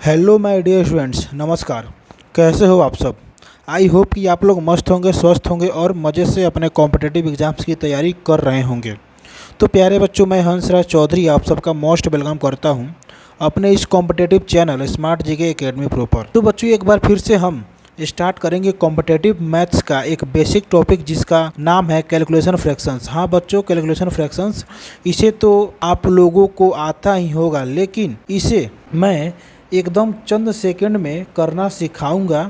Hello my dear students, नमस्कार। कैसे हो आप सब। आई होप कि आप लोग मस्त होंगे, स्वस्थ होंगे और मज़े से अपने कॉम्पिटिटिव एग्ज़ाम्स की तैयारी कर रहे होंगे। तो प्यारे बच्चों, मैं हंसराज चौधरी आप सबका मोस्ट वेलकम करता हूं अपने इस competitive channel smart GK academy pro पर। तो बच्चों, एक बार फिर से हम स्टार्ट करेंगे कॉम्पिटिटिव मैथ्स का एक बेसिक टॉपिक जिसका नाम है कैलकुलेशन फ्रैक्शंस। हाँ बच्चों, कैलकुलेशन फ्रैक्शंस, इसे तो आप लोगों को आता ही होगा, लेकिन इसे मैं एकदम चंद सेकंड में करना सिखाऊंगा।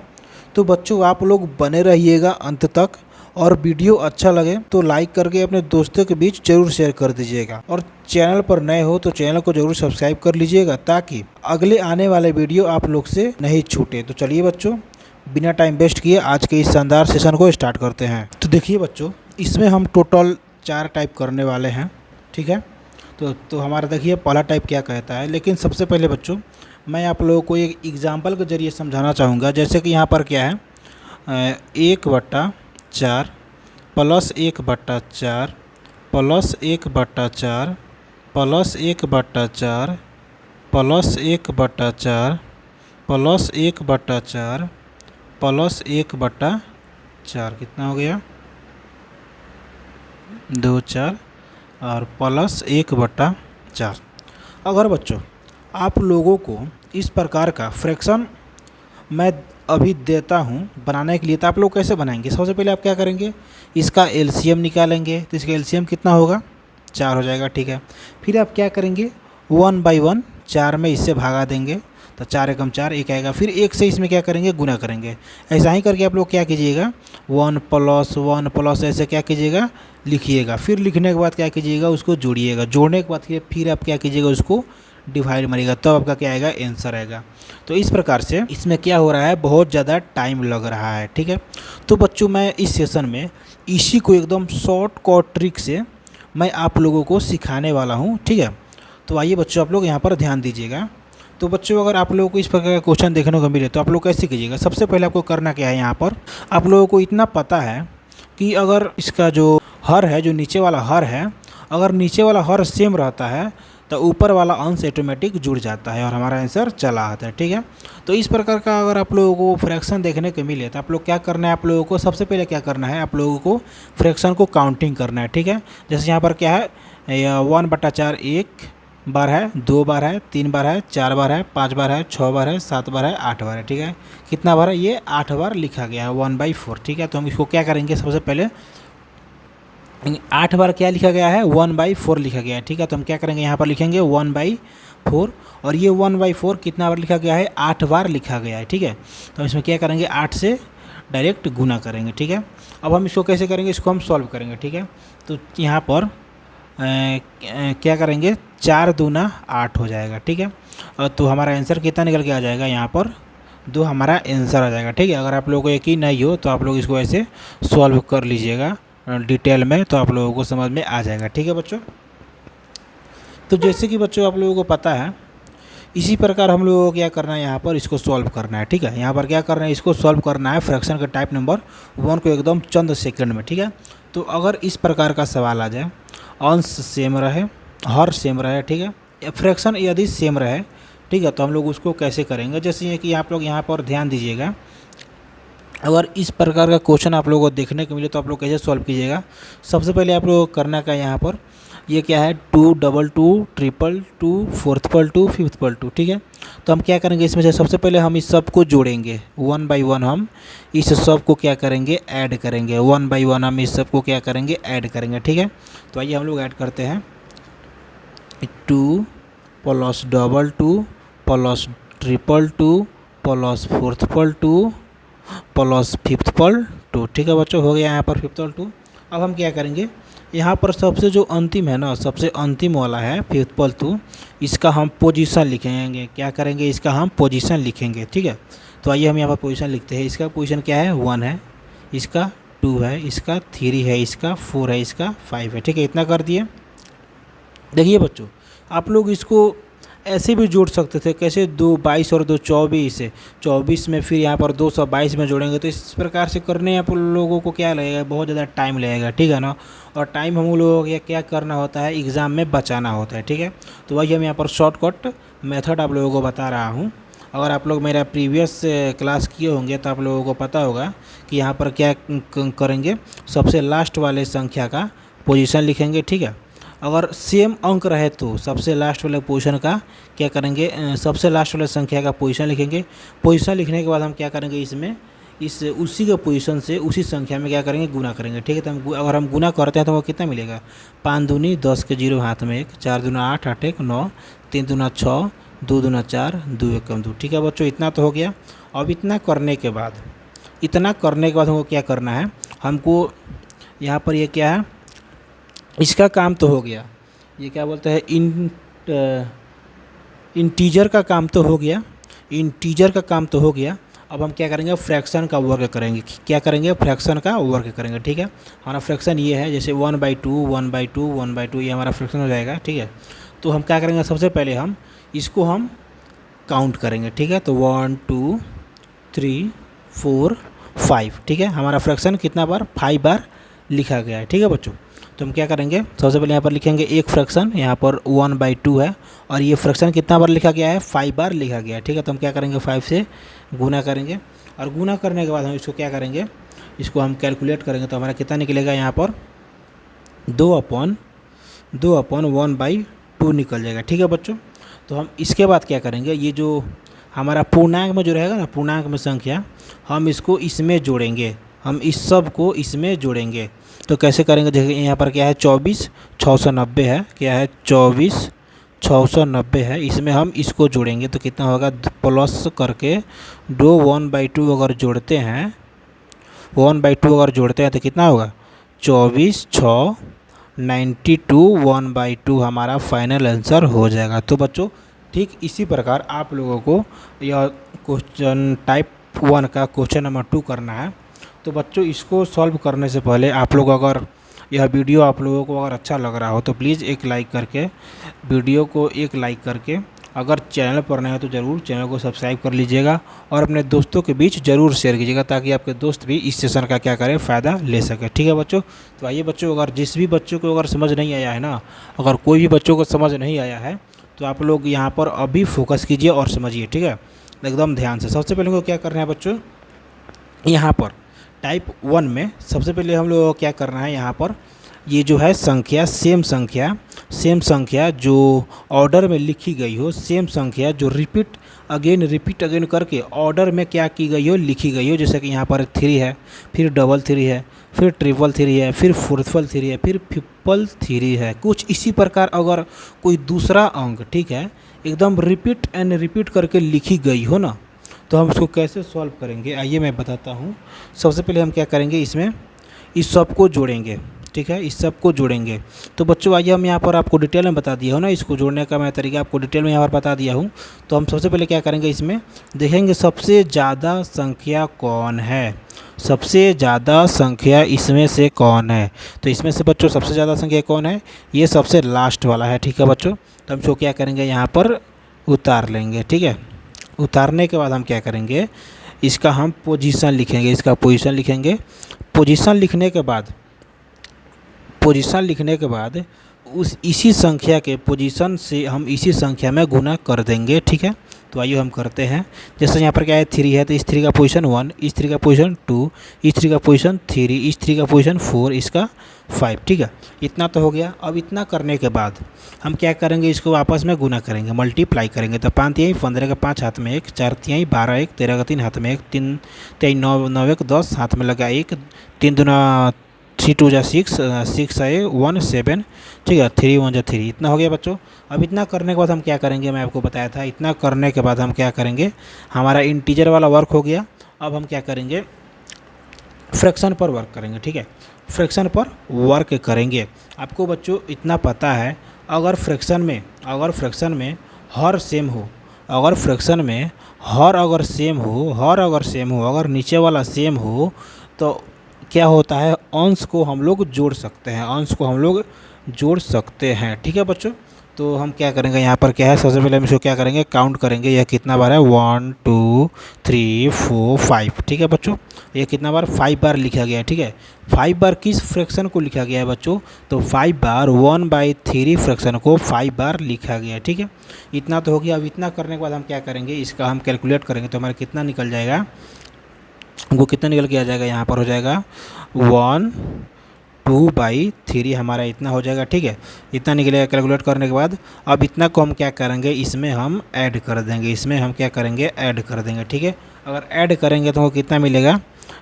तो बच्चों, आप लोग बने रहिएगा अंत तक, और वीडियो अच्छा लगे तो लाइक करके अपने दोस्तों के बीच जरूर शेयर कर दीजिएगा, और चैनल पर नए हो तो चैनल को जरूर सब्सक्राइब कर लीजिएगा ताकि अगले आने वाले वीडियो आप लोग से नहीं छूटे। तो चलिए बच्चों, बिना टाइम वेस्ट किए आज के इस शानदार सेशन को स्टार्ट करते हैं। तो देखिए बच्चों, इसमें हम टोटल 4 टाइप करने वाले हैं, ठीक है। तो हमारा देखिए पहला टाइप क्या कहता है, लेकिन सबसे पहले बच्चों मैं आप लोगों को एक एग्जाम्पल के ज़रिए समझाना चाहूँगा। जैसे कि यहाँ पर क्या है, 1/4 plus 1/4 plus 1/4 plus 1/4 plus 1/4 plus 1/4 plus 1/4 कितना हो गया, 2 4 और प्लस 1/4। अगर बच्चों आप लोगों को इस प्रकार का फ्रैक्शन मैं अभी देता हूं बनाने के लिए, तो आप लोग कैसे बनाएंगे। सबसे पहले आप क्या करेंगे, इसका एलसीएम निकालेंगे। तो इसका एलसीएम कितना होगा, 4 हो जाएगा, ठीक है। फिर आप क्या करेंगे, 1 बाई 1 4 में इससे भागा देंगे, तो 4 एकम 4 1 आएगा। फिर 1 से इसमें क्या करेंगे, गुना करेंगे। ऐसा ही करके आप लोग क्या कीजिएगा, 1 प्लस 1 प्लस ऐसे क्या कीजिएगा, लिखिएगा। फिर लिखने के बाद क्या कीजिएगा, उसको जोड़िएगा। जोड़ने के बाद फिर आप क्या कीजिएगा, उसको डिवाइड मारिएगा, तब आपका क्या आएगा, आंसर आएगा। तो इस प्रकार से इसमें क्या हो रहा है, बहुत ज़्यादा टाइम लग रहा है, ठीक है। तो बच्चों, मैं इस सेशन में इसी को एकदम शॉर्ट कट ट्रिक से मैं आप लोगों को सिखाने वाला हूँ, ठीक है। तो आइए बच्चों, आप लोग यहाँ पर ध्यान दीजिएगा। तो बच्चों, अगर आप लोगों को इस प्रकार का क्वेश्चन देखने को मिले तो आप लोग कैसे कीजिएगा। सबसे पहले आपको करना क्या है, यहाँ पर आप लोगों को इतना पता है कि अगर इसका जो हर है, जो नीचे वाला हर है, अगर नीचे वाला हर सेम रहता है तो ऊपर वाला अंश ऑटोमेटिक जुड़ जाता है और हमारा आंसर चला आता है, ठीक है। तो इस प्रकार का अगर आप लोगों को फ्रैक्शन देखने को मिले तो आप लोग क्या करना है, आप लोगों को सबसे पहले क्या करना है, आप लोगों को फ्रैक्शन को काउंटिंग करना है, ठीक है। जैसे यहाँ पर क्या है, 1/4 1 बार है, 2 बार है, 3 बार है, 4 बार है, 5 बार है, 6 बार है, 7 बार है, 8 बार है, ठीक है। कितना बार है, ये 8 बार लिखा गया है, 1/4, ठीक है। तो हम इसको क्या करेंगे, सबसे पहले 8 बार क्या लिखा गया है, 1/4 लिखा गया है, ठीक है। तो हम क्या करेंगे, यहाँ पर लिखेंगे 1/4, और ये 1/4 कितना बार लिखा गया है, 8 बार लिखा गया है, ठीक है। तो हम इसमें क्या करेंगे, 8 से डायरेक्ट गुना करेंगे, ठीक है। अब हम इसको कैसे करेंगे, इसको हम सॉल्व करेंगे, ठीक है। तो यहाँ पर क्या करेंगे, 4 दूना 8 हो जाएगा, ठीक है। तो हमारा आंसर कितना निकल के आ जाएगा, यहाँ पर 2 हमारा आंसर आ जाएगा, ठीक है। अगर आप लोगों को यकीन नहीं हो तो आप लोग इसको ऐसे सॉल्व कर लीजिएगा डिटेल में, तो आप लोगों को समझ में आ जाएगा, ठीक है बच्चों। तो जैसे कि बच्चों आप लोगों को पता है, इसी प्रकार हम लोगों को क्या करना है, यहाँ पर इसको सॉल्व करना है, ठीक है। यहाँ पर क्या करना है, इसको सॉल्व करना है फ्रैक्शन के टाइप नंबर 1 को एकदम चंद सेकंड में, ठीक है। तो अगर इस प्रकार का सवाल आ जाए, अंश सेम रहे, हर सेम रहे, ठीक है, फ्रैक्शन यदि सेम रहे, ठीक है, तो हम लोग उसको कैसे करेंगे। जैसे कि आप लोग यहाँ पर ध्यान दीजिएगा, अगर इस प्रकार का क्वेश्चन आप लोगों को देखने को मिले तो आप लोग कैसे सॉल्व कीजिएगा। सबसे पहले आप लोगों को करना क्या है, यहाँ पर ये क्या है, 2 2 2 3 2 4 2 5 2, ठीक है। तो हम क्या करेंगे, इसमें से सबसे पहले हम इस सब को जोड़ेंगे, 1 बाई 1 हम इस सब को क्या करेंगे, ऐड करेंगे, 1 बाई 1 हम इस सब को क्या करेंगे, ऐड करेंगे, ठीक है। तो आइए हम लोग ऐड करते हैं, 2 प्लस 2 2 प्लस 3 2 प्लस 4 2 प्लस 5 2, ठीक है बच्चों, हो गया यहाँ पर 5 2। अब हम क्या करेंगे, यहाँ पर सबसे जो अंतिम है ना, सबसे अंतिम वाला है 5 2, इसका हम पोजीशन लिखेंगे। क्या करेंगे, इसका हम पोजीशन लिखेंगे, ठीक है। तो आइए हम यहाँ पर पोजीशन लिखते हैं। इसका पोजीशन क्या है, 1 है, इसका 2 है, इसका 3 है, इसका 4 है, इसका 5 है, ठीक है। इतना कर दिए। देखिए बच्चों, आप लोग इसको ऐसे भी जोड़ सकते थे, कैसे, 2 22 और 2 24 है, 24 में फिर यहाँ पर 222 में जोड़ेंगे। तो इस प्रकार से करने आप लोगों को क्या लगेगा, बहुत ज़्यादा टाइम लगेगा, ठीक है ना। और टाइम हम लोगों को क्या करना होता है, एग्ज़ाम में बचाना होता है, ठीक है। तो वही हम यहाँ पर शॉर्टकट मेथड आप लोगों को बता रहा हूँ। अगर आप लोग मेरा प्रीवियस क्लास किए होंगे तो आप लोगों को पता होगा कि यहाँ पर क्या करेंगे, सबसे लास्ट वाले संख्या का पोजीशन लिखेंगे, ठीक है। अगर सेम अंक रहे तो सबसे लास्ट वाले पोजीशन का क्या करेंगे, सबसे लास्ट वाले संख्या का पोजीशन लिखेंगे। पोजीशन लिखने के बाद हम क्या करेंगे, इसमें इस उसी के पोजीशन से उसी संख्या में क्या करेंगे, गुना करेंगे, ठीक है। तो हम अगर हम गुना करते हैं तो वो कितना मिलेगा, 5 दूनी 10 के 0 हाथ में 1, 4 दूना 8, 8 1 9, 3 दूना 6, 2 दूना 4, 2 1 2, ठीक है बच्चों। इतना तो हो गया। अब इतना करने के बाद हमको क्या करना है, हमको यहाँ पर ये क्या है, इसका काम तो हो गया, ये क्या बोलते हैं, इंटीजर का काम तो हो गया, इंटीजर का काम तो हो गया। अब हम क्या करेंगे, फ्रैक्शन का वर्क करेंगे। क्या करेंगे, फ्रैक्शन का वर्क करेंगे, ठीक है। हमारा फ्रैक्शन ये है, जैसे 1/2 1/2 1/2 ये हमारा फ्रैक्शन हो जाएगा, ठीक है। तो हम क्या करेंगे, सबसे पहले हम इसको हम काउंट करेंगे, ठीक है। तो 1 2 3 4 5, ठीक है। हमारा फ्रैक्शन कितना बार, 5 बार लिखा गया है, ठीक है बच्चों। तो हम क्या करेंगे, सबसे पहले यहाँ पर लिखेंगे एक फ्रैक्शन, यहाँ पर 1/2 है और ये फ्रैक्शन कितना बार लिखा गया है, 5 बार लिखा गया है, ठीक है। तो हम क्या करेंगे, 5 से गुना करेंगे और गुना करने के बाद हम इसको क्या करेंगे, इसको हम कैलकुलेट करेंगे। तो हमारा कितना निकलेगा, यहाँ पर 2/1/2 निकल जाएगा, ठीक है बच्चों। तो हम इसके बाद क्या करेंगे, ये जो हमारा पूर्णांक में जो रहेगा ना, पूर्णांक में संख्या, हम इसको इसमें जोड़ेंगे, हम इस सब को इसमें जोड़ेंगे। तो कैसे करेंगे, देखिए यहाँ पर क्या है, 24,690 है, क्या है 24,690 है, इसमें हम इसको जोड़ेंगे तो कितना होगा, प्लस करके 1/2 अगर जोड़ते हैं, 1/2 अगर जोड़ते हैं तो कितना होगा, 24,692 1/2 हमारा फाइनल आंसर हो जाएगा। तो बच्चों ठीक इसी प्रकार आप लोगों को यह क्वेश्चन टाइप 1 का क्वेश्चन नंबर 2 करना है। तो बच्चों इसको सॉल्व करने से पहले आप लोग, अगर यह वीडियो आप लोगों को अगर अच्छा लग रहा हो तो प्लीज़ एक लाइक करके, वीडियो को एक लाइक करके, अगर चैनल पर नए हो तो ज़रूर चैनल को सब्सक्राइब कर लीजिएगा और अपने दोस्तों के बीच ज़रूर शेयर कीजिएगा ताकि आपके दोस्त भी इस सेशन का क्या करें, फ़ायदा ले सके, ठीक है बच्चों। तो आइए बच्चों, अगर जिस भी बच्चों को अगर समझ नहीं आया है ना, अगर कोई भी बच्चों को समझ नहीं आया है तो आप लोग यहाँ पर अभी फोकस कीजिए और समझिए, ठीक है, एकदम ध्यान से। सबसे पहले को क्या करना है बच्चों, यहाँ पर टाइप 1 में सबसे पहले हम लोग को क्या करना है, यहाँ पर ये जो है संख्या, सेम संख्या जो ऑर्डर में लिखी गई हो, सेम संख्या जो रिपीट अगेन करके ऑर्डर में क्या की गई हो, लिखी गई हो। जैसे कि यहाँ पर 3 है, फिर 3 है, फिर 3 है, फिर 4 है, फिर 3 है, कुछ इसी प्रकार अगर कोई दूसरा अंक, ठीक है, एकदम रिपीट करके लिखी गई हो ना, तो हम उसको कैसे सॉल्व करेंगे, आइए मैं बताता हूँ। सबसे पहले हम क्या करेंगे, इसमें इस सब को जोड़ेंगे, ठीक है, इस सब को जोड़ेंगे। तो बच्चों आइए, हम यहाँ पर आपको डिटेल में बता दिया हूँ ना, इसको जोड़ने का मैं तरीका आपको डिटेल में यहाँ पर बता दिया हूँ। तो हम सबसे पहले क्या करेंगे, इसमें देखेंगे सबसे ज़्यादा संख्या कौन है, सबसे ज़्यादा संख्या इसमें से कौन है। तो इसमें से बच्चों सबसे ज़्यादा संख्या कौन है, ये सबसे लास्ट वाला है, ठीक है बच्चों। तो हम इसको क्या करेंगे, यहाँ पर उतार लेंगे, ठीक है। उतारने के बाद हम क्या करेंगे, इसका हम पोजीशन लिखेंगे, इसका पोजीशन लिखेंगे। पोजीशन लिखने के बाद उस इसी संख्या के पोजीशन से हम इसी संख्या में गुना कर देंगे, ठीक है। तो आइए हम करते हैं। जैसे यहाँ पर क्या है, 3 है, तो इस 3 का पोजीशन 1, इस 3 का पोजीशन 2, इस 3 का पोजीशन 3, इस 3 का पोजीशन 4, इसका 5, ठीक है। इतना तो हो गया। अब इतना करने के बाद हम क्या करेंगे, इसको आपस में गुना करेंगे, मल्टीप्लाई करेंगे। तो 5 तिहाई 15 का 5 हाथ में 1, 4 तिहाई 12 1, 13 का 3 हाथ में 1, 3 तिहाई 9 9 1 10 हाथ में लगा 1, 3 दूना 3 2 जा 6 6 आए 1 7, ठीक है, 3 1 जा 3। इतना हो गया बच्चों। अब इतना करने के बाद हम क्या करेंगे, मैं आपको बताया था, इतना करने के बाद हम क्या करेंगे, हमारा इंटीजर वाला वर्क हो गया। अब हम क्या करेंगे, फ्रैक्शन पर वर्क करेंगे, ठीक है, फ्रैक्शन पर वर्क करेंगे। आपको बच्चों इतना पता है, अगर फ्रैक्शन में हर सेम हो, अगर फ्रैक्शन में हर अगर सेम हो, अगर नीचे वाला सेम हो तो क्या होता है, अंश को हम लोग जोड़ सकते हैं, ठीक है बच्चों। तो हम क्या करेंगे यहाँ पर क्या है, सबसे पहले हम इसको क्या करेंगे, काउंट करेंगे यह कितना बार है, 1 2 3 4 5। ठीक है बच्चों, ये कितना बार, 5 बार लिखा गया है। ठीक है, 5 बार किस फ्रैक्शन को लिखा गया है बच्चों, तो 5 बार 1/3 फ्रैक्शन को 5 बार लिखा गया है। ठीक है, इतना तो हो गया। अब इतना करने के बाद हम क्या करेंगे, इसका हम कैलकुलेट करेंगे तो हमारा कितना निकल जाएगा, वो कितना निकल के आ जाएगा, यहाँ पर हो जाएगा 1/2/3 हमारा इतना हो जाएगा। ठीक है, इतना निकलेगा कैलकुलेट करने के बाद। अब इतना को हम क्या करेंगे, इसमें हम ऐड कर देंगे, इसमें हम क्या करेंगे, ऐड कर देंगे। ठीक है, अगर ऐड करेंगे तो कितना मिलेगा,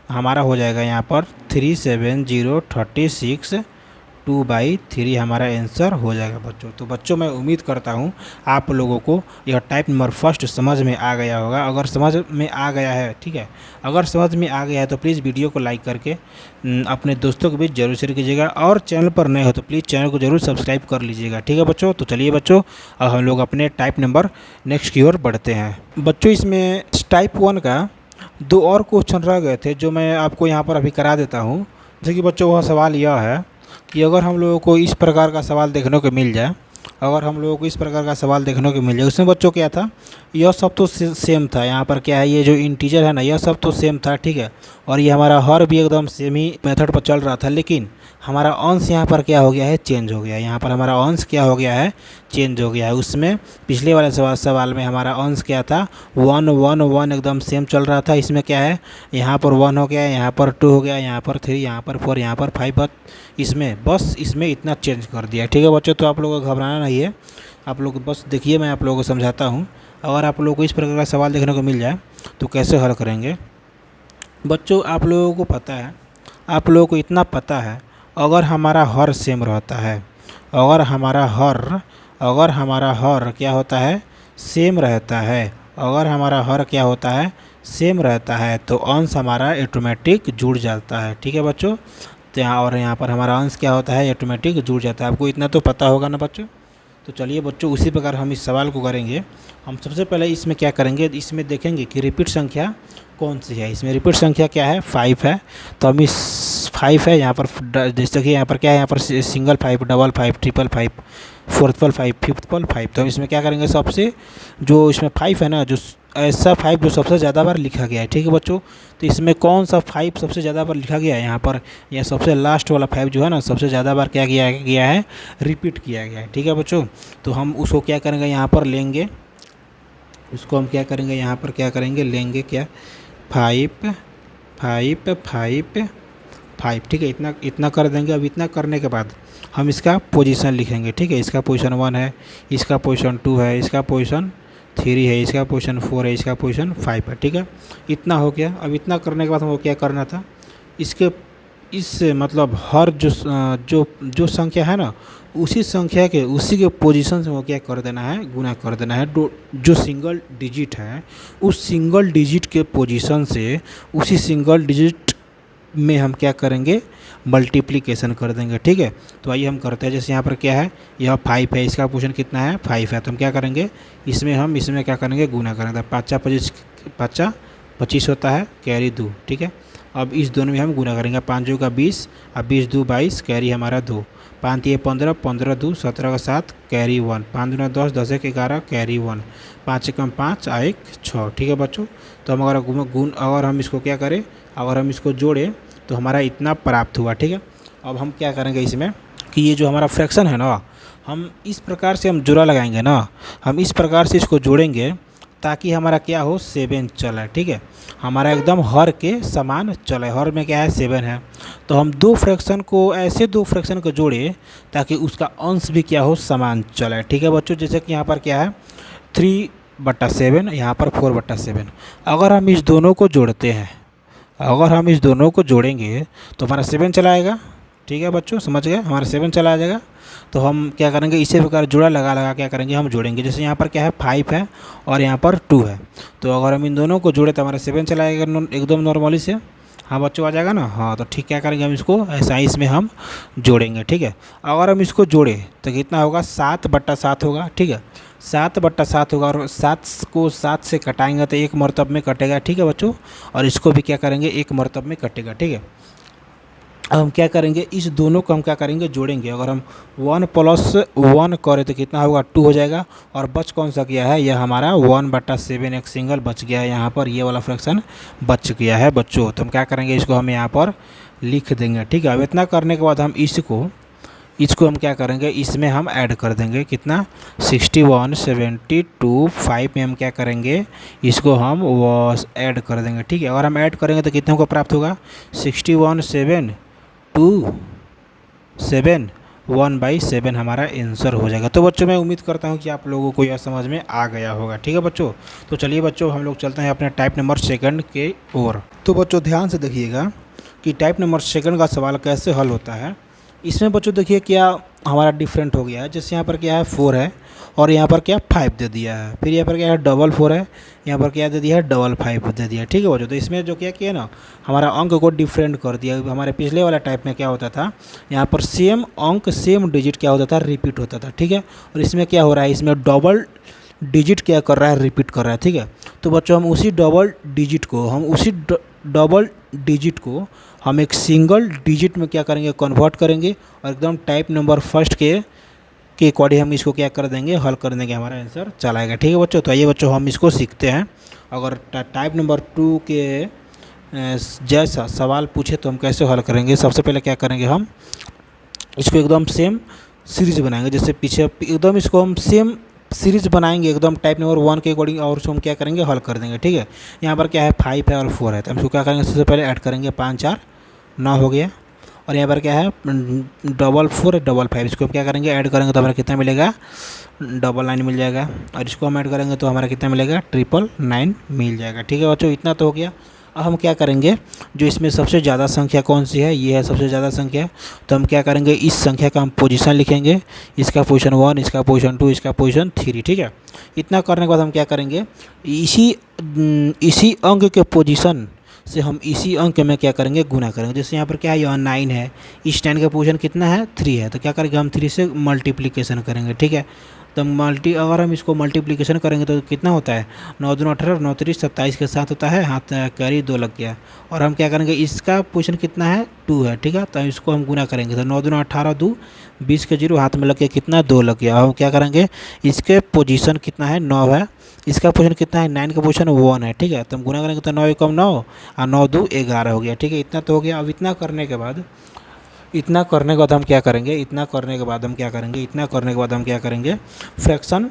हमारा हो जाएगा यहाँ पर 37036 2/3 हमारा आंसर हो जाएगा बच्चों। तो बच्चों मैं उम्मीद करता हूँ आप लोगों को यह टाइप नंबर फर्स्ट समझ में आ गया होगा। अगर समझ में आ गया है, ठीक है, अगर समझ में आ गया है तो प्लीज़ वीडियो को लाइक करके अपने दोस्तों के बीच जरूर शेयर कीजिएगा, और चैनल पर नए हो तो प्लीज़ चैनल को जरूर सब्सक्राइब कर लीजिएगा। ठीक है बच्चों, तो चलिए बच्चों अब हम लोग अपने टाइप नंबर नेक्स्ट की ओर बढ़ते हैं। बच्चों इसमें टाइप 1 का 2 और क्वेश्चन रह गए थे जो मैं आपको यहाँ पर अभी करा देता हूँ। जैसे कि बच्चों वह सवाल यह है कि अगर हम लोगों को इस प्रकार का सवाल देखने को मिल जाए, अगर हम लोगों को इस प्रकार का सवाल देखने को मिल जाए, उसमें बच्चों क्या था, यह सब तो सेम था। यहाँ पर क्या है, ये जो इंटीजर है ना, यह सब तो सेम था। ठीक है, और ये हमारा हर भी एकदम सेम ही मेथड पर चल रहा था, लेकिन हमारा अंश यहाँ पर क्या हो गया है, चेंज हो गया। यहाँ पर हमारा अंश क्या हो गया है, चेंज हो गया है। उसमें पिछले वाले सवाल में हमारा अंश क्या था, 1 1 1 एकदम सेम चल रहा था। इसमें क्या है, यहाँ पर 1 हो गया, यहाँ पर 2 हो गया, यहाँ पर 3, यहाँ पर 4, यहाँ पर 5, इसमें इतना चेंज कर दिया। ठीक है बच्चों, तो आप लोगों को घबराना नहीं है, आप लोग बस देखिए, मैं आप लोगों को समझाता हूँ। अगर आप लोगों को इस प्रकार का सवाल देखने को मिल जाए तो कैसे हल करेंगे बच्चों। आप लोगों को पता है, आप लोगों को इतना पता है, अगर हमारा हर सेम रहता है, अगर हमारा हर क्या होता है, सेम रहता है, अगर हमारा हर क्या होता है, सेम रहता है, तो अंश हमारा ऑटोमेटिक जुड़ जाता है। ठीक है बच्चों, तो यहाँ पर हमारा अंश क्या होता है, ऑटोमेटिक जुड़ जाता है। आपको इतना तो पता होगा ना बच्चों। तो चलिए बच्चों उसी प्रकार हम इस सवाल को करेंगे। हम सबसे पहले इसमें क्या करेंगे, इसमें देखेंगे कि रिपीट संख्या कौन सी है। इसमें रिपीट संख्या क्या है, 5 है। तो हम इस 5 है यहाँ पर, जैसे कि यहाँ पर क्या है, यहाँ पर सिंगल 5, डबल 5, ट्रिपल 5, फोर्थपल 5, फिफ्थपल 5। तो हम इसमें क्या करेंगे, सबसे जो इसमें 5 है ना, जो ऐसा 5 जो सबसे ज़्यादा बार लिखा गया है। ठीक है बच्चों, तो इसमें कौन सा 5 सबसे ज़्यादा बार लिखा गया है, यहाँ पर यह सबसे लास्ट वाला 5 जो है ना, सबसे ज़्यादा बार क्या गया है, रिपीट किया गया है। ठीक है बच्चों, तो हम उसको क्या करेंगे, यहाँ पर लेंगे, उसको हम क्या करेंगे, यहाँ पर क्या करेंगे, लेंगे क्या, 5 5 5 5। ठीक है, इतना कर देंगे। अब इतना करने के बाद हम इसका पोजीशन लिखेंगे। ठीक है, इसका पोजीशन 1 है, इसका पोजीशन 2 है, इसका पोजीशन 3 है, इसका पोजीशन 4 है, इसका पोजीशन 5 है। ठीक है, इतना हो गया। अब इतना करने के बाद हमको क्या करना था, इस मतलब हर जो संख्या है ना, उसी संख्या के उसी के पोजीशन से वो क्या कर देना है, गुना कर देना है। जो सिंगल डिजिट है, उस सिंगल डिजिट के पोजीशन से उसी सिंगल डिजिट में हम क्या करेंगे, मल्टीप्लिकेशन कर देंगे। ठीक है, तो आइए हम करते हैं। जैसे यहाँ पर क्या है, यह 5 है, इसका पोजीशन कितना है, 5 है। तो हम क्या करेंगे, इसमें क्या करेंगे, गुना करेंगे। 5 25 होता है, कैरी 2। ठीक है, अब इस दोनों में हम गुना करेंगे। 5 2 का 20, अब 20 2 22, कैरी हमारा 2। 5 3 15, 15 2 17 का 7, कैरी 1। 5 2 10, 10 1 11, कैरी 1। 5 1 5, 1 6। ठीक है बच्चों, तो हम अगर हम इसको क्या करें, अगर हम इसको जोड़ें तो हमारा इतना प्राप्त हुआ। ठीक है, अब हम क्या करेंगे इसमें कि ये जो हमारा फ्रैक्शन है ना, हम इस प्रकार से हम जोड़ा लगाएंगे ना, हम इस प्रकार से इसको जोड़ेंगे ताकि हमारा क्या हो, 7 चले। ठीक है, हमारा एकदम हर के समान चले। हर में क्या है, 7 है। तो हम दो फ्रैक्शन को जोड़े ताकि उसका अंश भी क्या हो, समान चले। ठीक है बच्चों, जैसे कि यहाँ पर क्या है, 3/7, यहाँ पर 4/7। अगर हम इस दोनों को जोड़ते हैं, अगर हम इस दोनों को जोड़ेंगे तो हमारा 7 चला आएगा। ठीक है बच्चों, समझ गए, हमारा 7 चला आ जाएगा। तो हम क्या करेंगे, इसी प्रकार जुड़ा लगा क्या करेंगे, हम जोड़ेंगे। जैसे यहाँ पर क्या है, 5 है और यहाँ पर 2 है। तो अगर हम इन दोनों को जोड़े तो हमारा 7 चला आएगा एकदम नॉर्मली से। हाँ बच्चों, आ जाएगा ना। हाँ, तो ठीक, क्या करेंगे, हम इसको ऐसा ही इसमें हम जोड़ेंगे। ठीक है, अगर हम इसको जोड़े तो कितना होगा, 7/7 होगा। ठीक है, 7/7 होगा, और 7 को 7 से कटाएंगे तो 1 मरतब में कटेगा। ठीक है बच्चों, और इसको भी क्या करेंगे, 1 मरतब में कटेगा। ठीक है, अब हम क्या करेंगे, इस दोनों को हम क्या करेंगे, जोड़ेंगे। अगर हम 1 + 1 करें तो कितना होगा, 2 हो जाएगा। और बच कौन सा गया है, यह हमारा 1/7 एक सिंगल बच गया है यहाँ पर, ये वाला फ्रैक्शन बच गया है बच्चों। तो हम क्या करेंगे, इसको हम यहाँ पर लिख देंगे, ठीक है। अब इतना करने के बाद हम इसको हम क्या करेंगे, इसमें हम ऐड कर देंगे कितना, 61 72 5 में हम क्या करेंगे, इसको हम ऐड कर देंगे, ठीक है। अगर हम ऐड करेंगे तो कितने को प्राप्त होगा, 61 7 2 7 1/7 हमारा आंसर हो जाएगा। तो बच्चों मैं उम्मीद करता हूँ कि आप लोगों को यह समझ में आ गया होगा, ठीक है बच्चों। तो चलिए बच्चों हम लोग चलते हैं अपने टाइप नंबर सेकंड के ओर। तो बच्चों ध्यान से देखिएगा कि टाइप नंबर सेकंड का सवाल कैसे हल होता है। इसमें बच्चों देखिए क्या हमारा डिफरेंट हो गया है। जैसे यहाँ पर क्या है 4 है और यहाँ पर क्या 5 दे दिया है, फिर यहाँ पर क्या है 4 है, यहाँ पर क्या दे दिया है 5 दे दिया है, ठीक है बच्चों। तो इसमें जो क्या किया ना, हमारा अंक को डिफरेंट कर दिया। हमारे पिछले वाला टाइप में क्या होता था, यहाँ पर सेम अंक सेम डिजिट क्या होता था, रिपीट होता था, ठीक है। और इसमें क्या हो रहा है, इसमें डबल डिजिट क्या कर रहा है, रिपीट कर रहा है, ठीक है। तो बच्चों हम उसी डबल डिजिट को हम एक सिंगल डिजिट में क्या करेंगे, कन्वर्ट करेंगे और एकदम टाइप नंबर फर्स्ट के अकॉर्डिंग हम इसको क्या कर देंगे, हल कर देंगे, हमारा आंसर चलाएगा, ठीक है बच्चों। तो आइए बच्चों हम इसको सीखते हैं। अगर टाइप नंबर 2 के जैसा सवाल पूछे तो हम कैसे हल करेंगे। सबसे पहले क्या करेंगे, हम इसको एकदम सेम सीरीज बनाएंगे, जैसे पीछे एकदम इसको हम सेम सीरीज बनाएंगे एकदम टाइप नंबर 1 के अकॉर्डिंग, और उसको हम क्या करेंगे, हल कर देंगे, ठीक है। यहाँ पर क्या है 5 है और 4 है, तो हम इसको क्या करेंगे, सबसे पहले ऐड करेंगे, 5 4 9 हो गया। और यहाँ पर क्या है 4 4 5, इसको हम क्या करेंगे, ऐड करेंगे तो हमारा कितना मिलेगा, 9 मिल जाएगा। और इसको हम ऐड करेंगे तो हमारा कितना मिलेगा, 999 मिल जाएगा, ठीक है बच्चों। इतना तो हो गया। अब हम क्या करेंगे, जो इसमें सबसे ज़्यादा संख्या कौन सी है, ये है सबसे ज़्यादा संख्या। तो हम क्या करेंगे, इस संख्या का हम पोजीशन लिखेंगे, इसका पोजीशन 1, इसका पोजीशन 2, इसका पोजीशन 3, ठीक है। इतना करने के बाद हम क्या करेंगे, इसी अंक के पोजीशन से हम इसी अंक में क्या करेंगे, गुना करेंगे। जैसे यहाँ पर क्या है, यहाँ 9 है, इस 9 का पोजीशन कितना है, 3 है, तो क्या करेंगे, हम 3 से मल्टीप्लिकेशन करेंगे, ठीक है। तो अगर हम इसको मल्टीप्लिकेशन करेंगे तो कितना होता है, 9 दूनी 18, 9 3 27 के साथ होता है, हाथ कैरी 2 लग गया। और हम क्या करेंगे, इसका पोजीशन कितना है, 2 है, ठीक है। तो इसको हम गुना करेंगे, तो 9 दूनी 18 2 20 के 0 हाथ में लग के कितना, 2 लग गया। हम क्या करेंगे, इसके पोजीशन कितना है, 9 है, इसका पोजीशन कितना है, 9 का पोजीशन 1 है, ठीक है। तो हम गुना करेंगे तो 9 कम 9 और 9 2 11 हो गया, ठीक है। इतना तो हो गया। अब इतना करने के बाद हम क्या करेंगे, फ्रैक्शन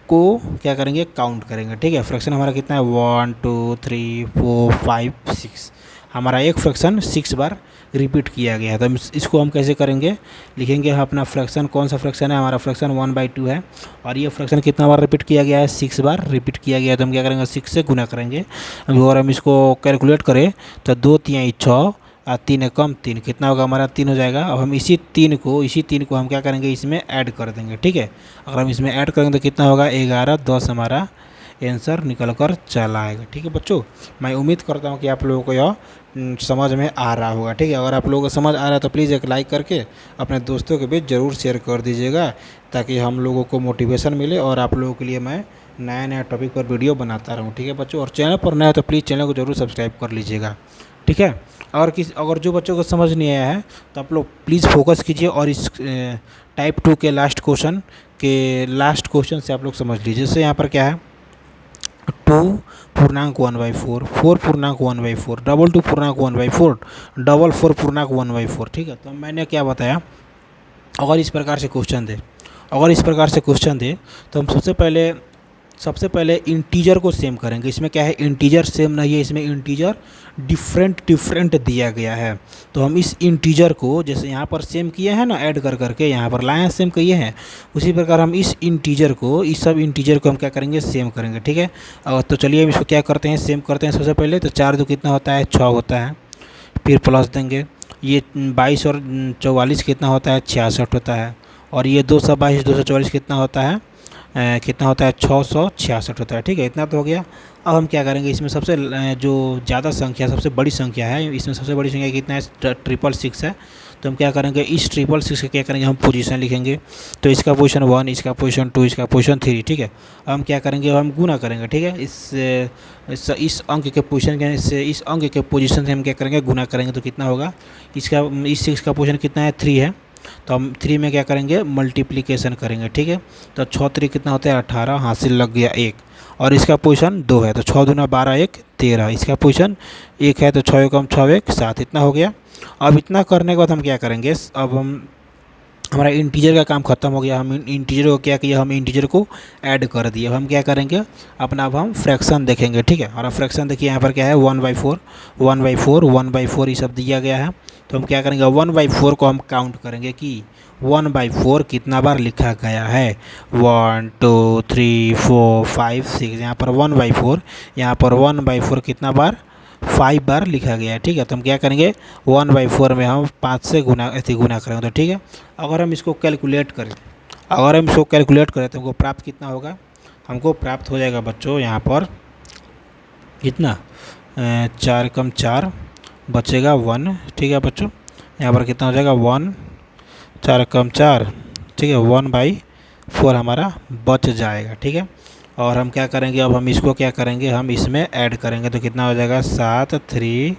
को क्या करेंगे, काउंट करेंगे, ठीक है। फ्रैक्शन हमारा कितना है, 1 2 3 4 5 6, हमारा एक फ्रैक्शन 6 बार रिपीट किया गया है। तो इसको हम कैसे करेंगे, लिखेंगे अपना फ्रैक्शन, कौन सा फ्रैक्शन है, हमारा फ्रैक्शन 1/2 है। और ये फ्रैक्शन कितना बार रिपीट किया गया है, 6 बार रिपीट किया गया है। तो हम क्या करेंगे, 6 से गुना करेंगे। और हम इसको कैलकुलेट करें तो 2 3 6 और 3 कम 3 कितना होगा, हमारा 3 हो जाएगा। अब हम इसी तीन को हम क्या करेंगे, इसमें ऐड कर देंगे, ठीक है। अगर हम इसमें ऐड करेंगे तो कितना होगा, 11 10 हमारा आंसर निकल कर चला आएगा, ठीक है बच्चों। मैं उम्मीद करता हूँ कि आप लोगों को यह समझ में आ रहा होगा, ठीक है। अगर आप लोगों को समझ आ रहा है तो प्लीज़ एक लाइक करके अपने दोस्तों के बीच ज़रूर शेयर कर दीजिएगा, ताकि हम लोगों को मोटिवेशन मिले और आप लोगों के लिए मैं नया टॉपिक पर वीडियो बनाता रहूँ, ठीक है बच्चों। और चैनल पर नया है तो प्लीज़ चैनल को ज़रूर सब्सक्राइब कर लीजिएगा, ठीक है। अगर जो बच्चों को समझ नहीं आया है तो आप लोग प्लीज़ फोकस कीजिए और इस टाइप 2 के लास्ट क्वेश्चन से आप लोग समझ लीजिए। जैसे यहाँ पर क्या है, 2 पूर्णांक 1/4, 4 पूर्णांक 1/4, 2 पूर्णांक 1/4, 4 पूर्णांक 1/4, ठीक है। तो मैंने क्या बताया, अगर इस प्रकार से क्वेश्चन दे तो हम सबसे पहले इंटीजर को सेम करेंगे। इसमें क्या है, इंटीजर सेम नहीं है, इसमें इंटीजर डिफरेंट दिया गया है। तो हम इस इंटीजर को जैसे यहाँ पर सेम किए हैं ना, ऐड करके यहाँ पर लाए हैं, सेम किए हैं, उसी प्रकार हम इस सब इंटीजर को हम क्या करेंगे, सेम करेंगे, ठीक है। तो चलिए हम इसको क्या करते हैं, सेम करते हैं। सबसे पहले तो 4 2 कितना होता है, 6 होता है, फिर प्लस देंगे। ये 22 और 44 कितना होता है, 66 होता है। और ये 222 244 कितना होता है, कितना होता है 666 होता है। ठीक है, इतना तो हो गया। अब हम क्या करेंगे, इसमें सबसे जो ज़्यादा संख्या, सबसे बड़ी संख्या है, इसमें सबसे बड़ी संख्या कितना है 666 है। तो हम क्या करेंगे, इस 666 का क्या करेंगे, हम पोजीशन लिखेंगे। तो इसका पोजीशन 1, इसका पोजीशन 2, इसका पोजीशन 3। ठीक है, अब हम क्या करेंगे, हम गुना करेंगे। ठीक है, इस अंक के पोजीशन के से इस अंक के पोजीशन से हम क्या करेंगे, गुना करेंगे। तो कितना होगा, इसका इस 6 का पोजीशन कितना है 3 है, तो हम 3 में क्या करेंगे, मल्टीप्लिकेशन करेंगे। ठीक है, तो 6 3 कितना होता है 18, हासिल लग गया 1। और इसका पोजीशन 2 है, तो 6 दूना 12 1 13। इसका पोजीशन 1 है, तो 6 एकम 6 1 7, इतना हो गया। अब इतना करने के बाद हम क्या करेंगे, अब हम हमारा इंटीजर का काम खत्म हो गया। हम इंटीजर को क्या किया, हम इंटीजर को ऐड कर दिए। अब हम क्या करेंगे अपना, अब हम फ्रैक्शन देखेंगे। ठीक है, और अब फ्रैक्शन देखिए यहाँ पर क्या है 1/4 1/4 1/4 ये सब दिया गया है। तो हम क्या करेंगे 1/4 को हम काउंट करेंगे कि 1/4 कितना बार लिखा गया है। 1 2 3 4 5 6, यहाँ पर 1/4, यहाँ पर 1/4 कितना बार 5 बार लिखा गया है। ठीक है, तो हम क्या करेंगे 1/4 में हम 5 से गुना करेंगे। तो ठीक है, अगर हम इसको कैलकुलेट करें तो हमको प्राप्त कितना होगा, हमको प्राप्त हो जाएगा बच्चों यहाँ पर कितना 4 कम 4 बचेगा 1। ठीक है बच्चों, यहाँ पर कितना हो जाएगा 1, 4 कम 4, ठीक है 1/4 हमारा बच जाएगा। ठीक है, और हम क्या करेंगे, अब हम इसको क्या करेंगे, हम इसमें ऐड करेंगे। तो कितना हो जाएगा 7 3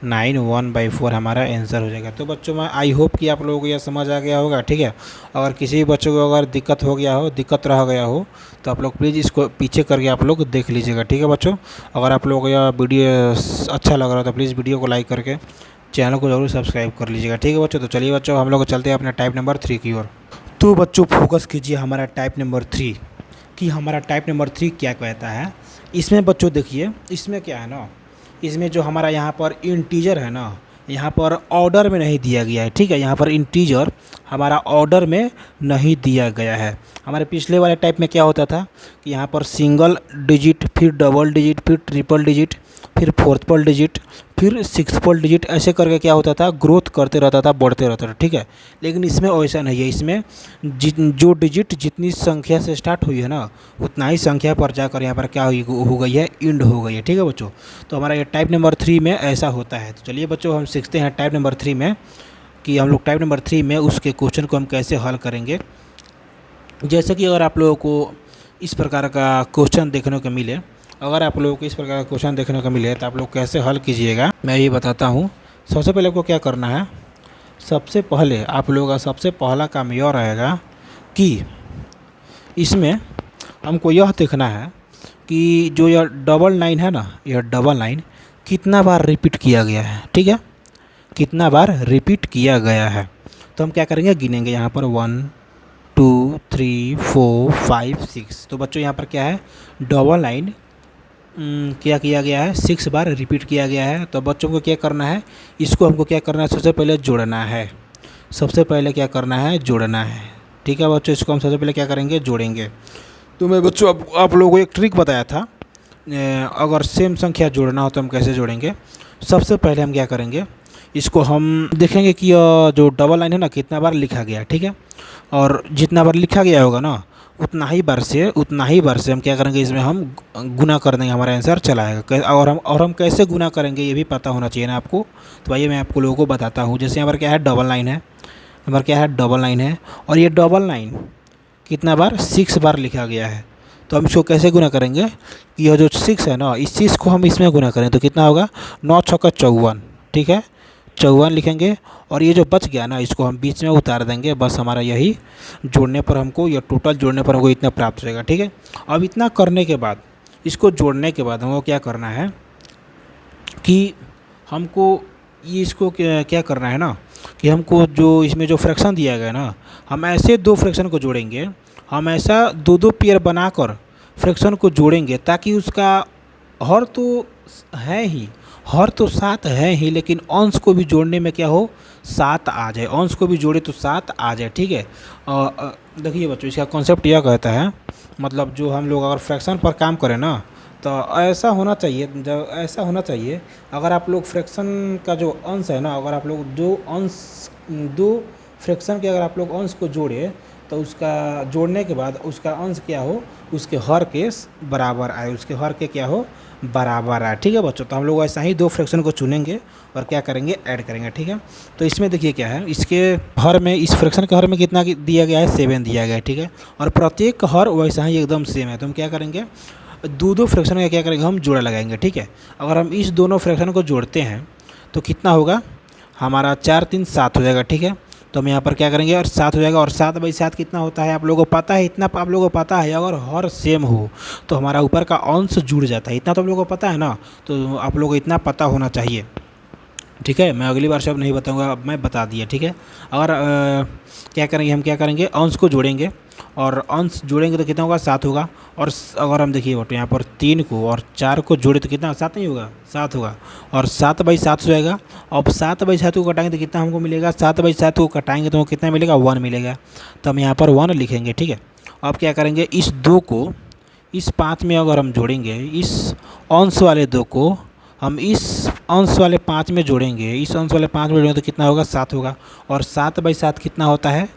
9 1/4 हमारा आंसर हो जाएगा। तो बच्चों मैं आई होप कि आप लोगों को यह समझ आ गया होगा। ठीक है, अगर किसी भी बच्चों को अगर दिक्कत रह गया हो तो आप लोग प्लीज़ इसको पीछे करके आप लोग देख लीजिएगा। ठीक है बच्चों, अगर आप लोगों को यह वीडियो अच्छा लग रहा है तो प्लीज़ वीडियो को लाइक करके चैनल को ज़रूर सब्सक्राइब कर लीजिएगा। ठीक है बच्चों, तो चलिए बच्चों हम लोग चलते हैं अपने टाइप नंबर 3 की ओर। तो बच्चों फोकस कीजिए हमारा टाइप नंबर 3 कि हमारा टाइप नंबर 3 क्या कहता है। इसमें बच्चों देखिए, इसमें क्या है ना, इसमें जो हमारा यहाँ पर इंटीजर है ना, यहाँ पर ऑर्डर में नहीं दिया गया है। ठीक है, यहाँ पर इंटीजर हमारा ऑर्डर में नहीं दिया गया है। हमारे पिछले वाले टाइप में क्या होता था कि यहाँ पर सिंगल डिजिट, फिर डबल डिजिट, फिर ट्रिपल डिजिट, फिर फोर्थपल डिजिट, फिर सिक्सपल डिजिट, ऐसे करके क्या होता था, ग्रोथ करते रहता था, बढ़ते रहता था। ठीक है, लेकिन इसमें वैसा नहीं है। इसमें जो डिजिट जितनी संख्या से स्टार्ट हुई है ना, उतना ही संख्या पर जाकर यहाँ पर क्या हो गई है, इंड हो गई है। ठीक है बच्चों, तो हमारा ये टाइप नंबर 3 में ऐसा होता है। तो चलिए बच्चों हम सीखते हैं टाइप नंबर 3 में कि हम लोग टाइप नंबर 3 में उसके क्वेश्चन को हम कैसे हल करेंगे। जैसे कि अगर आप लोगों को इस प्रकार का क्वेश्चन देखने को मिले, तो आप लोग कैसे हल कीजिएगा, मैं ये बताता हूँ। सबसे पहले आपको क्या करना है, सबसे पहले आप लोगों का सबसे पहला काम यह रहेगा कि इसमें हमको यह देखना है कि जो यह डबल लाइन है ना, यह डबल लाइन कितना बार रिपीट किया गया है। ठीक है, कितना बार रिपीट किया गया है। तो हम क्या करेंगे, गिनेंगे यहाँ पर 1 2 3 4 5 6। तो बच्चों यहाँ पर क्या है, डबल लाइन क्या किया गया है, 6 बार रिपीट किया गया है। तो बच्चों को क्या करना है, इसको हमको क्या करना है, सबसे पहले जोड़ना है। ठीक है बच्चों, इसको हम सबसे पहले क्या करेंगे, जोड़ेंगे। तो मैं बच्चों आप लोगों को एक ट्रिक बताया था, अगर सेम संख्या जोड़ना हो तो हम कैसे जोड़ेंगे। सबसे पहले हम क्या करेंगे, इसको हम देखेंगे कि जो डबल लाइन है ना, कितना बार लिखा गया। ठीक है, और जितना बार लिखा गया होगा ना, उतना ही बार से हम क्या करेंगे, इसमें हम गुना कर देंगे, हमारा आंसर चला आएगा। और हम कैसे गुना करेंगे ये भी पता होना चाहिए ना आपको। तो आइए मैं आपको लोगों को बताता हूँ। जैसे यहाँ पर क्या है, डबल लाइन है, और ये डबल लाइन कितना बार 6 बार लिखा गया है। तो हम इसको कैसे गुना करेंगे कि यह जो 6 है ना, इस 6 को हम इसमें गुना करें तो कितना होगा, 9 6 54। ठीक है, 54 लिखेंगे, और ये जो बच गया ना, इसको हम बीच में उतार देंगे। बस हमारा यही जोड़ने पर हमको, या टोटल जोड़ने पर हमको इतना प्राप्त हो जाएगा। ठीक है, अब इतना करने के बाद, इसको जोड़ने के बाद हमको क्या करना है कि हमको इसको क्या करना है ना, कि हमको जो इसमें जो फ्रैक्शन दिया गया ना, हम ऐसे 2 फ्रैक्शन को जोड़ेंगे। हम ऐसा 2 पेयर बनाकर फ्रैक्शन को जोड़ेंगे, ताकि उसका हर तो 7 है ही, लेकिन अंश को भी जोड़ने में क्या हो, 7 आ जाए। अंश को भी जोड़े तो 7 आ जाए। ठीक है, देखिए बच्चों, इसका कॉन्सेप्ट यह कहता है, मतलब जो हम लोग अगर फ्रैक्शन पर काम करें ना, तो ऐसा होना चाहिए, अगर आप लोग फ्रैक्शन का जो अंश है ना, अगर आप लोग दो फ्रैक्शन के अगर आप लोग अंश को जोड़े, तो उसका जोड़ने के बाद उसका अंश क्या हो, उसके हर के बराबर आए, उसके हर के क्या हो, बराबर आए। ठीक है बच्चों, तो हम लोग ऐसा ही दो फ्रैक्शन को चुनेंगे और क्या करेंगे, ऐड करेंगे। ठीक है, तो इसमें देखिए क्या है, इसके हर में, इस फ्रैक्शन के हर में कितना दिया गया है, 7 दिया गया है। ठीक है, और प्रत्येक हर वैसा ही एकदम सेम है। तो हम क्या करेंगे, दो फ्रैक्शन का क्या करेंगे, हम जोड़ा लगाएंगे। ठीक है, अगर हम इस दोनों फ्रैक्शन को जोड़ते हैं तो कितना होगा, हमारा 4 3 7 हो जाएगा। ठीक है, तो हम यहाँ पर क्या करेंगे, और 7 हो जाएगा। और 7/7 कितना होता है, आप लोगों को पता है, इतना आप लोगों को पता है, अगर हर सेम हो तो हमारा ऊपर का अंश जुड़ जाता है। इतना तो आप लोगों को पता है ना, तो आप लोगों को इतना पता होना चाहिए। ठीक है, मैं अगली बार से अब नहीं बताऊंगा, अब मैं बता दिया। ठीक है, अगर क्या करेंगे, हम क्या करेंगे, अंश को जोड़ेंगे, और अंश जोड़ेंगे तो कितना होगा, 7 होगा। और अगर हम देखिए बटो यहाँ पर 3 को और 4 को जोड़े तो कितना, 7 नहीं होगा, 7 होगा। और 7/7 हो जाएगा। अब 7/7 को कटाएंगे तो कितना हमको मिलेगा, 7/7 को कटाएंगे तो कितना मिलेगा, 1 मिलेगा। तो हम यहाँ पर 1 लिखेंगे। ठीक है, अब क्या करेंगे, इस 2 को इस 5 में अगर हम जोड़ेंगे, इस अंश वाले 2 को हम इस अंश वाले 5 में जोड़ेंगे, इस अंश वाले 5 में जोड़ेंगे तो कितना होगा, 7 होगा। और 7/7 कितना होता है,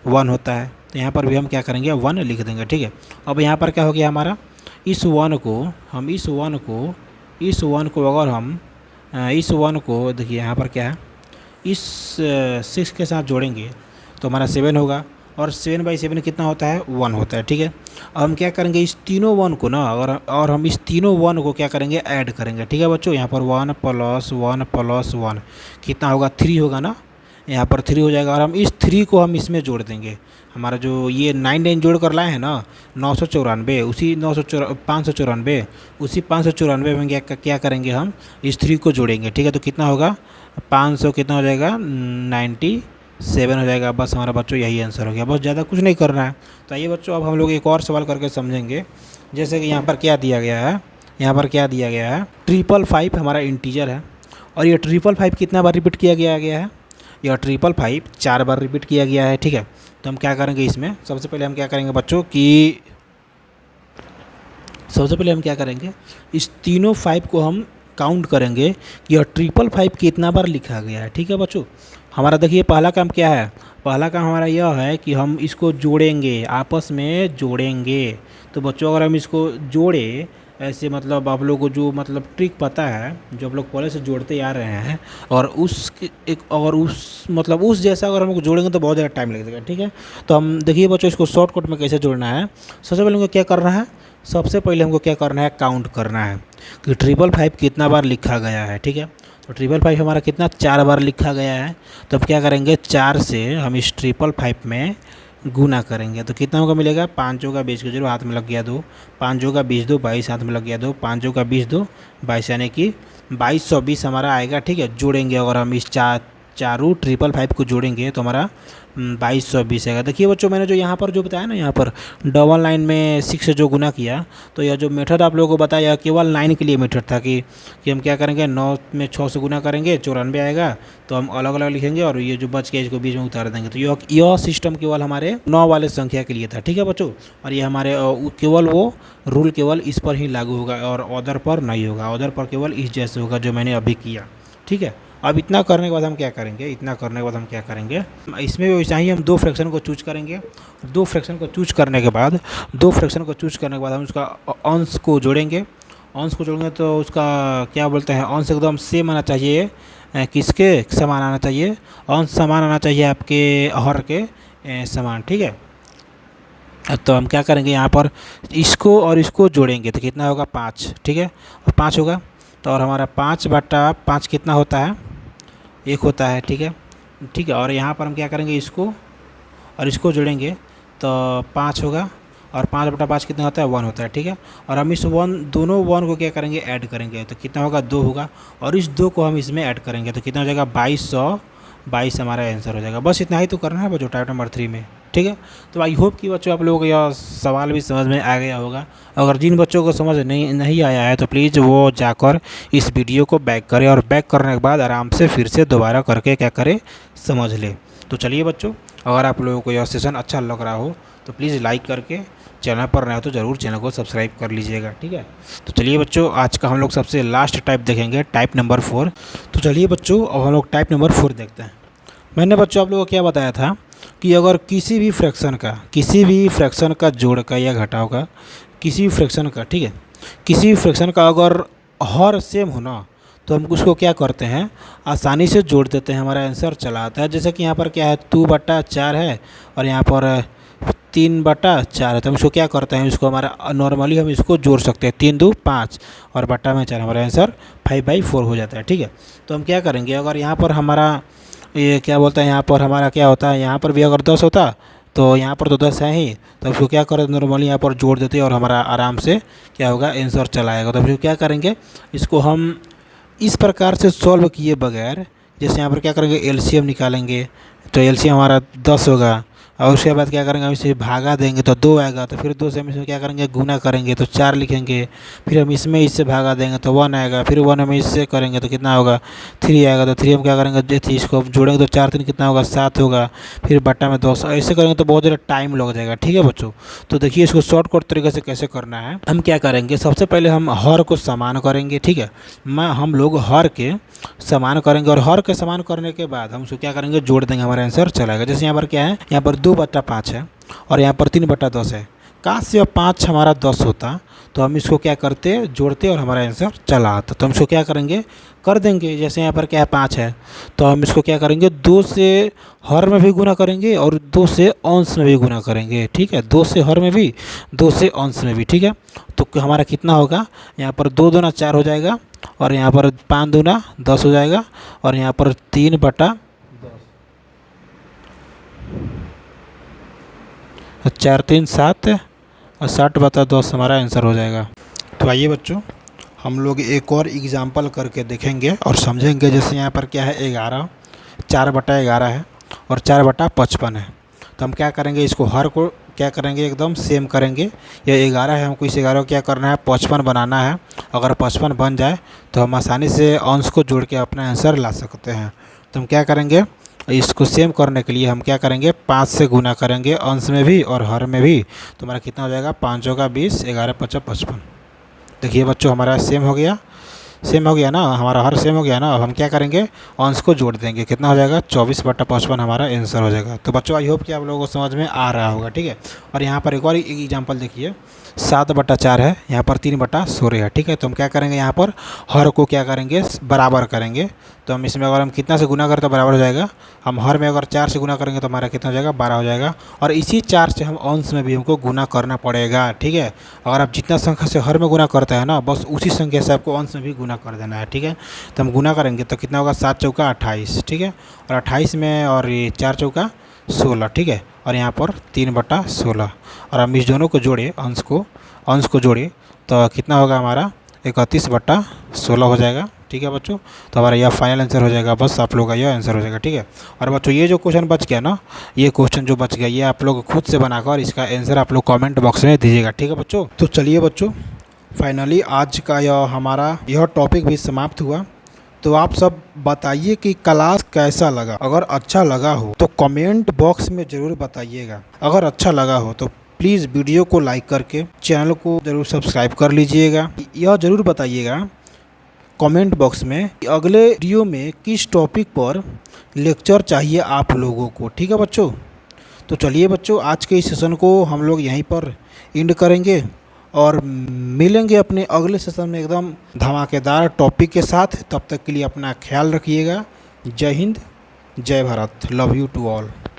1 होता है। तो यहाँ पर भी हम क्या करेंगे, 1 लिख देंगे। ठीक है, अब यहाँ पर क्या हो गया हमारा, इस 1 को हम इस 1 को अगर हम इस 1 को देखिए यहाँ पर क्या है, इस 6 के साथ जोड़ेंगे तो हमारा 7 होगा। और 7/7 कितना होता है, 1 होता है। ठीक है, अब हम क्या करेंगे, इस तीनों 1 को ना, और हम इस तीनों 1 को क्या करेंगे, ऐड करेंगे। ठीक है बच्चों, यहाँ पर 1 + 1 + 1 कितना होगा, 3 होगा ना, यहाँ पर 3 हो जाएगा। और हम इस 3 को हम इसमें जोड़ देंगे, हमारा जो ये 9 जोड़ कर लाए हैं ना, 994, उसी 594, उसी 594 में क्या करेंगे, हम इस 3 को जोड़ेंगे। ठीक है, तो कितना होगा, 500 कितना हो जाएगा, 97 हो जाएगा। बस हमारा बच्चों यही आंसर हो गया, बस ज़्यादा कुछ नहीं करना है। तो आइए बच्चों, अब हम लोग एक और सवाल करके समझेंगे। जैसे कि यहाँ पर क्या दिया गया है, यहाँ पर क्या दिया गया है, 555 हमारा इंटीजर है। और ये 555 कितना बार रिपीट किया गया है, यह 555 4 बार रिपीट किया गया है। ठीक है, तो हम क्या करेंगे, इसमें सबसे पहले हम क्या करेंगे बच्चों कि इस तीनों 5 को हम काउंट करेंगे कि यह 555 कितना बार लिखा गया है। ठीक है बच्चों, हमारा देखिए पहला काम क्या है, पहला काम हमारा यह है कि हम इसको जोड़ेंगे, आपस में जोड़ेंगे। तो बच्चों अगर हम इसको जोड़े ऐसे, मतलब आप लोगों को जो मतलब ट्रिक पता है, जो आप लोग पहले से जोड़ते आ रहे हैं, और उस जैसा अगर हम लोग जोड़ेंगे तो बहुत ज़्यादा टाइम लगेगा। ठीक है, तो हम देखिए बच्चों, इसको शॉर्टकट में कैसे जोड़ना है। सबसे पहले हमको क्या करना है, काउंट करना है कि 555 कितना बार लिखा गया है। ठीक है, तो 555 हमारा कितना, 4 बार लिखा गया है। तो अब क्या करेंगे, 4 से हम इस 555 में गुना करेंगे तो कितना होगा, मिलेगा 5 का 20 के 0 हाथ में लग गया 2, 5 का 20 2 22 हाथ में लग गया 2, 5 का 20 2 22, यानी कि 2220 हमारा आएगा। ठीक है, जोड़ेंगे अगर हम इस चारों 555 को जोड़ेंगे तो हमारा 2220 आएगा। देखिए बच्चों, मैंने जो यहाँ पर जो बताया ना, यहाँ पर डबल 9 में 6 से जो गुना किया, तो यह जो मेथड आप लोगों को बताया केवल 9 के लिए मेथड था कि हम क्या करेंगे, 9 में 6 से गुना करेंगे, 94 आएगा। तो हम अलग अलग लिखेंगे और ये जो बच गया इसको बीच में उतार देंगे। तो यह सिस्टम केवल हमारे 9 वाले संख्या के लिए था। ठीक है बच्चों, और ये हमारे केवल वो रूल केवल इस पर ही लागू होगा और अदर पर नहीं होगा, अदर पर केवल इस जैसे होगा जो मैंने अभी किया। ठीक है, अब इतना करने के बाद हम क्या करेंगे, इसमें भी वैसा ही हम 2 फ्रैक्शन को चूज करेंगे। 2 फ्रैक्शन को चूज करने के बाद हम उसका अंश को जोड़ेंगे। तो उसका क्या बोलते हैं, अंश एकदम सेम आना चाहिए, किसके समान आना चाहिए, अंश समान आना चाहिए आपके हर के समान। ठीक है, तो हम क्या करेंगे, यहाँ पर इसको और इसको जोड़ेंगे तो कितना होगा, 5। ठीक है, और 5 होगा। तो और हमारा 5/5 कितना होता है, 1 होता है। ठीक है, और यहाँ पर हम क्या करेंगे, इसको और इसको जोड़ेंगे तो 5 होगा। और 5/5 कितना होता है, 1 होता है। ठीक है, और हम इस दोनों 1 को क्या करेंगे, ऐड करेंगे तो कितना होगा, 2 होगा। और इस 2 को हम इसमें ऐड करेंगे तो कितना हो जाएगा, 2222 हमारा आंसर हो जाएगा। बस इतना ही तो करना है बच्चों टाइप नंबर 3 में। ठीक है, तो आई होप कि बच्चों आप लोगों को यह सवाल भी समझ में आ गया होगा। अगर जिन बच्चों को समझ नहीं आया है तो प्लीज़ वो जाकर इस वीडियो को बैक करें, और बैक करने के बाद आराम से फिर से दोबारा करके क्या करें, समझ लें। तो चलिए बच्चों, अगर आप लोगों को यह सेशन अच्छा लग रहा हो तो प्लीज़ लाइक करके, चैनल पर नए हो तो ज़रूर चैनल को सब्सक्राइब कर लीजिएगा। ठीक है, तो चलिए बच्चों, आज का हम लोग सबसे लास्ट टाइप देखेंगे, टाइप नंबर 4। तो चलिए बच्चों, अब हम लोग टाइप नंबर 4 देखते हैं। मैंने बच्चों आप लोगों को क्या बताया था, कि अगर किसी भी फ्रैक्शन का जोड़ का या घटाव का, किसी भी फ्रैक्शन का, ठीक है, किसी भी फ्रैक्शन का अगर हर सेम हो ना, तो हम उसको क्या करते हैं, आसानी से जोड़ देते हैं, हमारा आंसर चला आता है। जैसे कि यहाँ पर क्या है, 2/4 है और यहाँ पर 3/4 है, तो हम इसको क्या करते हैं, इसको हमारा नॉर्मली हम इसको जोड़ सकते हैं, 3 2 5 और बट्टा में 4, हमारा आंसर 5/4 हो जाता है। ठीक है, तो हम क्या करेंगे, अगर यहाँ पर हमारा ये क्या बोलता है, यहाँ पर हमारा क्या होता है, यहाँ पर भी अगर 10 होता तो यहाँ पर तो 10 है ही, तो उसको क्या करें, नॉर्मली यहाँ पर जोड़ देते हैं और हमारा आराम से क्या होगा, आंसर चला आएगा। तो फिर क्या करेंगे, इसको हम इस प्रकार से सॉल्व किए बगैर, जैसे यहाँ पर क्या करेंगे, एलसीएम निकालेंगे, तो एलसीएम हमारा 10 होगा और उसके बाद क्या करेंगे, हम इसे भागा देंगे तो 2 आएगा, तो फिर 2 से हम इसमें क्या करेंगे, गुना करेंगे तो 4 लिखेंगे, फिर हम इसमें इससे भागा देंगे तो 1 आएगा, फिर 1 हम इससे करेंगे तो कितना होगा, 3 आएगा, तो 3 हम क्या करेंगे, थी इसको हम जोड़ेंगे तो 4 3 कितना होगा, 7 होगा, फिर बट्टा में 10, ऐसे करेंगे तो बहुत ज़्यादा टाइम लग जाएगा। ठीक है बच्चों, तो देखिए इसको शॉर्टकट तरीके से कैसे करना है। हम क्या करेंगे, सबसे पहले हम हर को समान करेंगे, ठीक है, हम लोग हर के समान करेंगे और हर के समान करने के बाद हम उसको क्या करेंगे, जोड़ देंगे, हमारा आंसर चलाएगा। जैसे यहाँ पर क्या है, यहाँ पर 2/5 है और यहाँ पर 3/10 है, काश से 5 हमारा 10 होता तो हम इसको क्या करते, जोड़ते और हमारा आंसर चला आता। तो हम इसको क्या करेंगे, कर देंगे। जैसे यहाँ पर क्या है, 5 है, तो हम इसको क्या करेंगे, 2 से हर में भी गुना करेंगे और 2 से अंश में भी गुना करेंगे। ठीक है, 2 से हर में भी, 2 से अंश में भी। ठीक है, तो हमारा कितना होगा, यहाँ पर 2 दूना 4 हो जाएगा और यहाँ पर 5 दूना 10 हो जाएगा और यहाँ पर 3/10, 4 3 7 और 60/10 हमारा आंसर हो जाएगा। तो आइए बच्चों, हम लोग एक और एग्जाम्पल करके देखेंगे और समझेंगे। जैसे यहाँ पर क्या है, 11, 4/11 है और 4/55 है। तो हम क्या करेंगे, इसको हर को क्या करेंगे, एकदम सेम करेंगे। ये 11 है, हमको इस 11 को क्या करना है, 55 बनाना है। अगर 55 बन जाए तो हम आसानी से अंश को जोड़ के अपना आंसर ला सकते हैं। तो हम क्या करेंगे, इसको सेम करने के लिए हम क्या करेंगे, 5 से गुना करेंगे, अंश में भी और हर में भी। तो हमारा कितना हो जाएगा, 5 होगा 20, 11 5 55। देखिए बच्चों, हमारा सेम हो गया ना, हमारा हर सेम हो गया ना। अब हम क्या करेंगे, अंश को जोड़ देंगे, कितना हो जाएगा, 24/55 हमारा आंसर हो जाएगा। तो बच्चों आई होप कि आप लोगों को समझ में आ रहा होगा। ठीक है, और यहाँ पर एक और एग्जांपल देखिए, 7/4 है, यहाँ पर 3/16 है। ठीक है, तो हम क्या करेंगे, यहाँ पर हर को क्या करेंगे, बराबर करेंगे। तो हम इसमें अगर हम कितना से गुना करें तो बराबर हो जाएगा। हम हर में अगर 4 से गुना करेंगे तो हमारा कितना हो जाएगा, 12 हो जाएगा। और इसी 4 से हम अंश में भी हमको गुना करना पड़ेगा। ठीक है, अगर आप जितना संख्या से हर में गुना करते हैं ना, बस उसी संख्या से आपको अंश में भी गुना कर देना है। ठीक है, तो हम गुना करेंगे तो कितना होगा, 7 चौका 28। ठीक है, और 28 में और ये 4 चौका 16। ठीक है, और यहाँ पर 3/16 और हम इस दोनों को जोड़े, अंश को जोड़े तो कितना होगा, हमारा 31/16 हो जाएगा। ठीक है बच्चों, तो हमारा यह फाइनल आंसर हो जाएगा। बस आप लोग का यह आंसर हो जाएगा। ठीक है, और बच्चों ये जो क्वेश्चन बच गया ना, ये क्वेश्चन जो बच गया, ये आप लोग खुद से बनाकर इसका आंसर आप लोग कमेंट बॉक्स में दीजिएगा। ठीक है बच्चों, तो चलिए बच्चों, फाइनली आज का यह टॉपिक भी समाप्त हुआ। तो आप सब बताइए कि क्लास कैसा लगा। अगर अच्छा लगा हो तो कमेंट बॉक्स में ज़रूर बताइएगा। अगर अच्छा लगा हो तो प्लीज़ वीडियो को लाइक करके चैनल को ज़रूर सब्सक्राइब कर लीजिएगा। यह ज़रूर बताइएगा कमेंट बॉक्स में कि अगले वीडियो में किस टॉपिक पर लेक्चर चाहिए आप लोगों को। ठीक है बच्चों, तो चलिए बच्चों, आज के इस सेशन को हम लोग यहीं पर एंड करेंगे और मिलेंगे अपने अगले सेशन में एकदम धमाकेदार टॉपिक के साथ। तब तक के लिए अपना ख्याल रखिएगा। जय हिंद, जय Bharat, love you to all.